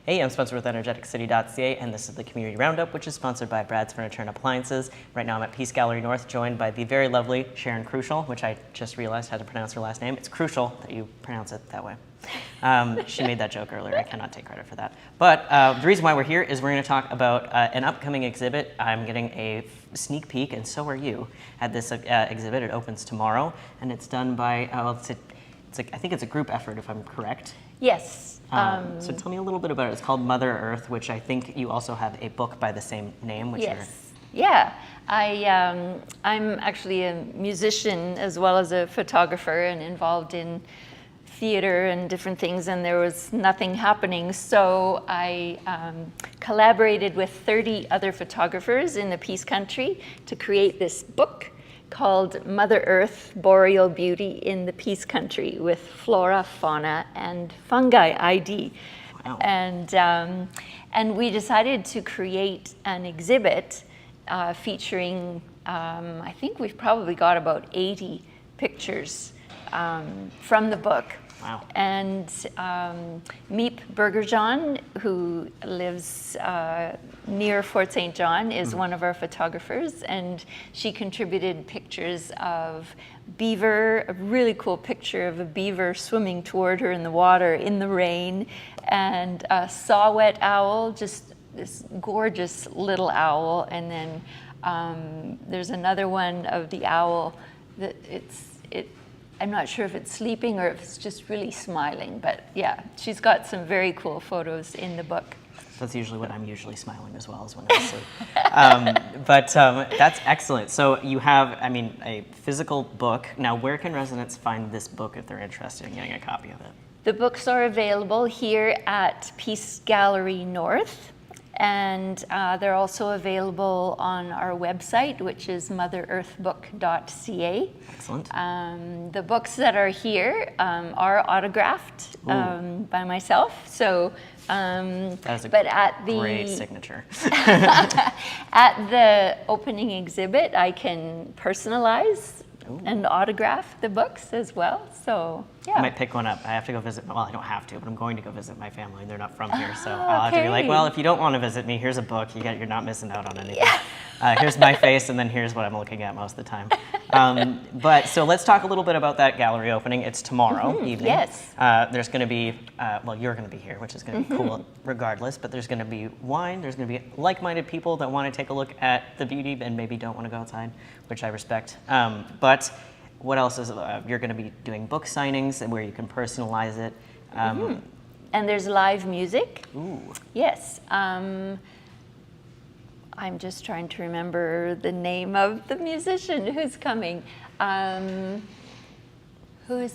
Hey, I'm Spencer with energeticcity.ca, and this is the Community Roundup, which is sponsored by Brad's Furniture and Appliances. Right now I'm at Peace Gallery North, joined by the very lovely Sharon Krushel, which I just realized how to pronounce her last name. It's crucial that you pronounce it that way. She made that joke earlier. I cannot take credit for that. But the reason why we're here is we're going to talk about an upcoming exhibit. I'm getting a sneak peek, and so are you, at this exhibit. It opens tomorrow, and it's done by, I think it's a group effort, if I'm correct. Yes. So tell me a little bit about it. It's called Mother Earth, which I think you also have a book by the same name. Which yes. Yeah. I'm actually a musician as well as a photographer and involved in theater and different things, and there was nothing happening. So I collaborated with 30 other photographers in the Peace Country to create this book called Mother Earth, Boreal Beauty in the Peace Country with Flora, Fauna, and Fungi ID. Wow. And we decided to create an exhibit featuring, I think we've probably got about 80 pictures from the book. Wow. And Miep Burgerjohn, who lives near Fort St. John, is one of our photographers, and she contributed pictures of beaver, a really cool picture of a beaver swimming toward her in the water in the rain, and a saw-whet owl, just this gorgeous little owl, and then there's another one of the owl that I'm not sure if it's sleeping or if it's just really smiling, but yeah, she's got some very cool photos in the book. That's usually when I'm usually smiling as well, as when I'm asleep. But that's excellent. So you have, a physical book. Now, where can residents find this book if they're interested in getting a copy of it? The books are available here at Peace Gallery North, and they're also available on our website, which is motherearthbook.ca. Excellent. The books that are here are autographed by myself. So, that is a great signature. At the opening exhibit, I can personalize and autograph the books as well. So, yeah. I might pick one up. I have to go visit, well, I don't have to, but I'm going to go visit my family. They're not from here, so I'll have to be like, well, if you don't want to visit me, here's a book. You're not missing out on anything. Yeah. Here's my face, and then here's what I'm looking at most of the time. But so let's talk a little bit about that gallery opening. It's tomorrow evening. Yes. There's going to be, you're going to be here, which is going to be cool regardless, but there's going to be wine. There's going to be like-minded people that want to take a look at the beauty and maybe don't want to go outside, which I respect. But what else is, you're going to be doing book signings where you can personalize it. And there's live music. Ooh. Yes. I'm just trying to remember the name of the musician who's coming. Who is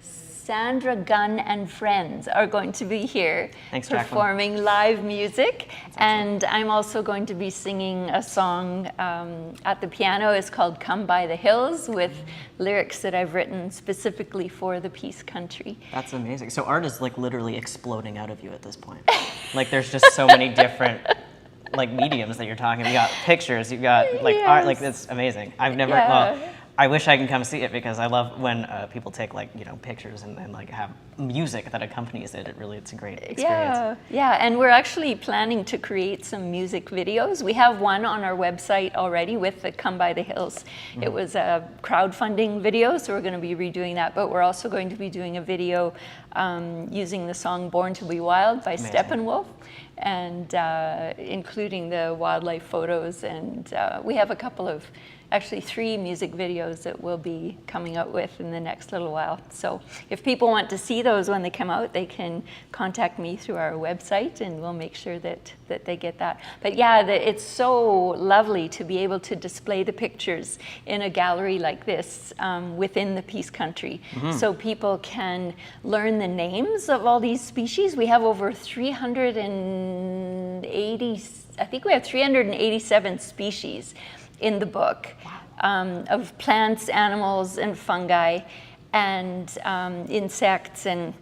Sandra Gunn and Friends are going to be here. Thanks, performing live music. And I'm also going to be singing a song at the piano. It's called Come by the Hills, with lyrics that I've written specifically for the Peace Country. That's amazing. So art is like literally exploding out of you at this point. Like there's just so many different mediums that you're talking about. You got pictures, you got art, it's amazing. I've never, I wish I can come see it because I love when people take pictures and have music that accompanies it. It's a great experience. Yeah, and we're actually planning to create some music videos. We have one on our website already with the Come by the Hills. It was a crowdfunding video, so we're going to be redoing that, but we're also going to be doing a video using the song Born to be Wild by Steppenwolf, and including the wildlife photos, and we have a couple of, actually 3 music videos that we'll be coming out with in the next little while. So if people want to see those when they come out, they can contact me through our website and we'll make sure that they get that. But yeah, it's so lovely to be able to display the pictures in a gallery like this within the Peace Country. So people can learn the names of all these species. We have over 380, I think we have 387 species in the book of plants, animals, and fungi, and insects, and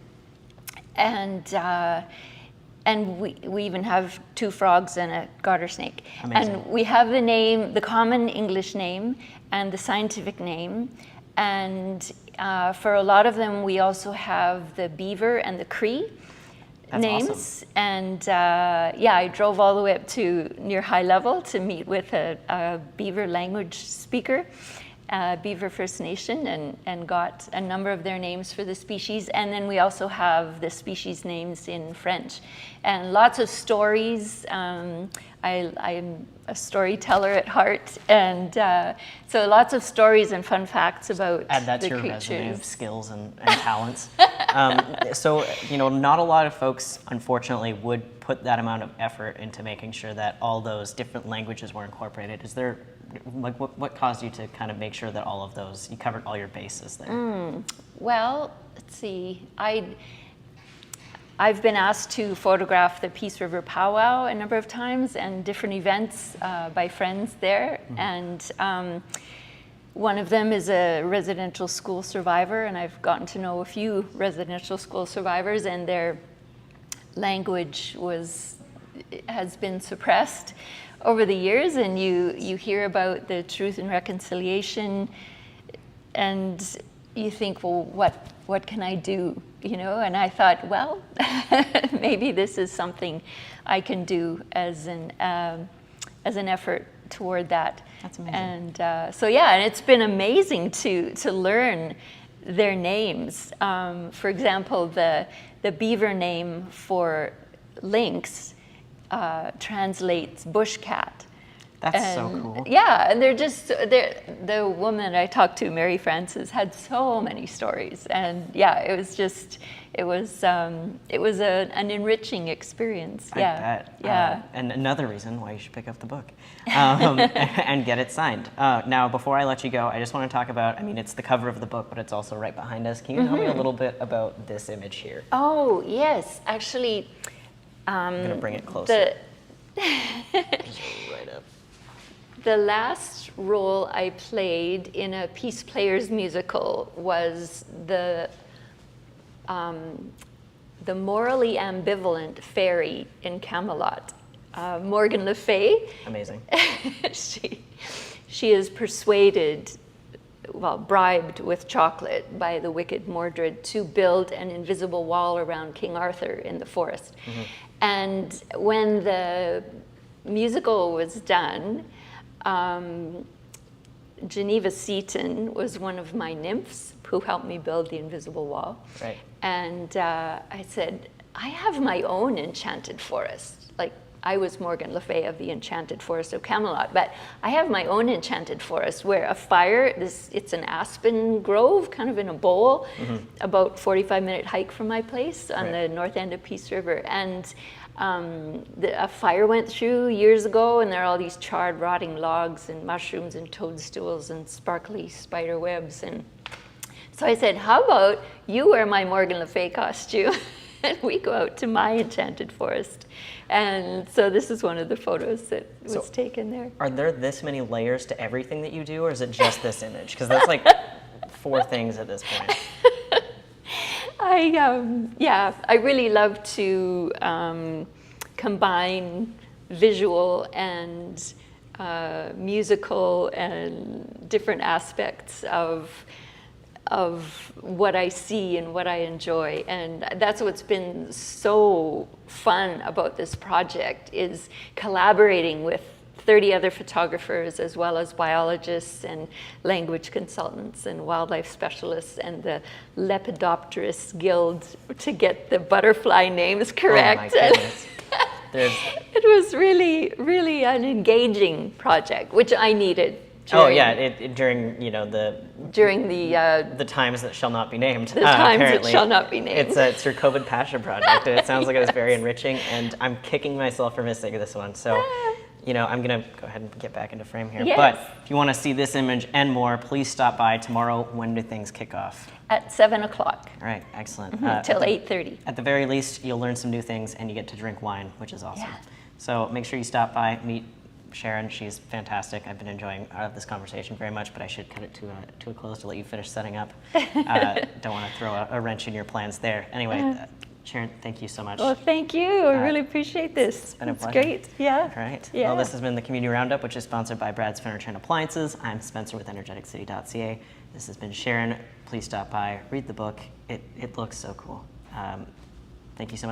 we even have 2 frogs and a garter snake. Amazing. And we have the name, the common English name, and the scientific name, and for a lot of them we also have the beaver and the Cree. That's names. awesome. And I drove all the way up to near High Level to meet with a Beaver language speaker, Beaver First Nation, and got a number of their names for the species. And then we also have the species names in French. And lots of stories. I'm a storyteller at heart, and so lots of stories and fun facts about Add that the to your creatures. resume of skills and talents. So, not a lot of folks, unfortunately, would put that amount of effort into making sure that all those different languages were incorporated. Is there, like, what caused you to kind of make sure that all of those, you covered all your bases there? Well, let's see. I've been asked to photograph the Peace River powwow a number of times and different events by friends there. And one of them is a residential school survivor, and I've gotten to know a few residential school survivors, and their language has been suppressed over the years. And you hear about the Truth and Reconciliation, and you think, well, what can I do? And I thought, well, maybe this is something I can do as an effort toward that. That's amazing. And and it's been amazing to learn their names. For example, the Beaver name for lynx translates bush cat. That's so cool. Yeah, and the woman I talked to, Mary Frances, had so many stories, and it was an enriching experience. I bet. Yeah. And another reason why you should pick up the book and get it signed. Now, before I let you go, I just want to talk about, it's the cover of the book, but it's also right behind us. Can you tell me a little bit about this image here? Oh, yes. Actually, I'm going to bring it closer. Just right up. The last role I played in a Peace Players musical was the morally ambivalent fairy in Camelot, Morgan Le Fay. Amazing. She is persuaded, bribed with chocolate by the wicked Mordred to build an invisible wall around King Arthur in the forest. And when the musical was done, Geneva Seaton was one of my nymphs who helped me build the invisible wall. Right. And I said, I have my own Enchanted Forest. Like, I was Morgan Le Fay of the Enchanted Forest of Camelot, but I have my own Enchanted Forest where a fire, it's an aspen grove, kind of in a bowl, about 45-minute hike from my place on the north end of Peace River. And a fire went through years ago, and there are all these charred, rotting logs and mushrooms and toadstools and sparkly spider webs. And so I said, how about you wear my Morgan Le Fay costume and we go out to my Enchanted Forest. And so this is one of the photos that was taken there. Are there this many layers to everything that you do, or is it just this image? Because that's like 4 things at this point. I really love to combine visual and musical and different aspects of what I see and what I enjoy. And that's what's been so fun about this project, is collaborating with 30 other photographers, as well as biologists and language consultants and wildlife specialists and the Lepidopterist Guild to get the butterfly names correct. Oh my goodness. It was really, really an engaging project, which I needed. During the times that shall not be named. The times apparently. that shall not be named. It's your COVID passion project, and it sounds like it was very enriching, and I'm kicking myself for missing this one. So, I'm going to go ahead and get back into frame here. Yes. But if you want to see this image and more, please stop by tomorrow. When do things kick off? At 7 o'clock. All right, excellent. Till 8:30. At the very least, you'll learn some new things, and you get to drink wine, which is awesome. Yeah. So make sure you stop by, meet Sharon. She's fantastic. I've been enjoying this conversation very much, but I should cut it to a close to let you finish setting up. Don't want to throw a wrench in your plans there. Anyway, Sharon, thank you so much. Well, thank you. I really appreciate this. It's been a pleasure. Great. Yeah. All right. Yeah. Well, this has been the Community Roundup, which is sponsored by Brad's Furniture and Appliances. I'm Spencer with energeticcity.ca. This has been Sharon. Please stop by, read the book. It looks so cool. Thank you so much.